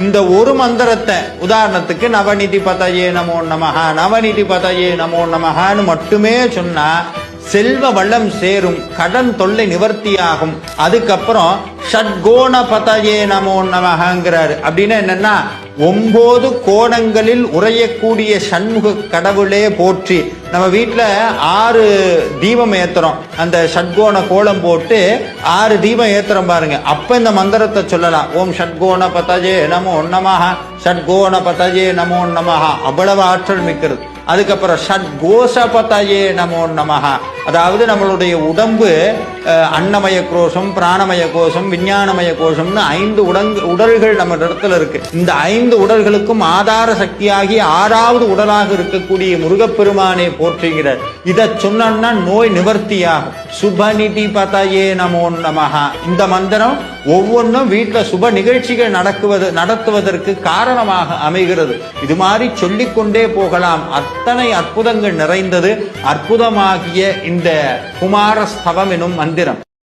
இந்த ஒரு மந்திரத்தை உதாரணத்துக்கு நவநிதி பதயே நமோ நமஹ, நவநிதி பதயே நமோ நமஹன்னு மட்டுமே சொன்னா செல்வ வளம் சேரும், கடன் தொல்லை நிவர்த்தியாகும். அதுக்கப்புறம் ஷட்கோண பதயே நமோ நமஹங்கிறாரு. அப்படின்னா என்னன்னா 9 கோணங்களில் உறையக்கூடிய சண்முக கடவுளே போற்றி. நம்ம வீட்டில் 6 தீபம் ஏத்துறோம், அந்த ஷட்கோண கோலம் போட்டு 6 தீபம் ஏத்துறோம் பாருங்க. அப்ப இந்த மந்திரத்தை சொல்லலாம். ஓம் ஷட்கோண பதயே நமோ நமஹ, ஷட்கோண பதயே நமோ நமஹ. அவ்வளவு ஆற்றல் மிக்கிறது. அதுக்கப்புறம் ஷட்கோஷ பதயே நமோ நமஹ, அதாவது நம்மளுடைய உடம்பு அன்னமய கோஷம், பிராணமய கோஷம், விஞ்ஞானமய கோஷம்னு 5 உடல்கள் நம்ம இடத்துல இருக்கு. இந்த 5 உடல்களுக்கும் ஆதார சக்தியாகி 6வது உடலாக இருக்கக்கூடிய முருகப்பெருமானை போற்றுகிறார். இதை சொன்னா நோய் நிவர்த்தியாகும். சுபநிதி பதயே நமோ நமஹ. இந்த மந்திரம் ஒவ்வொன்றும் வீட்டில் சுப நிகழ்ச்சிகள் நடத்துவதற்கு காரணமாக அமைகிறது. இது மாதிரி சொல்லிக்கொண்டே போகலாம். அத்தனை அற்புதங்கள் நிறைந்தது அற்புதமாகிய இந்த குமாரஸ்தவம் எனும் மந்திரம்.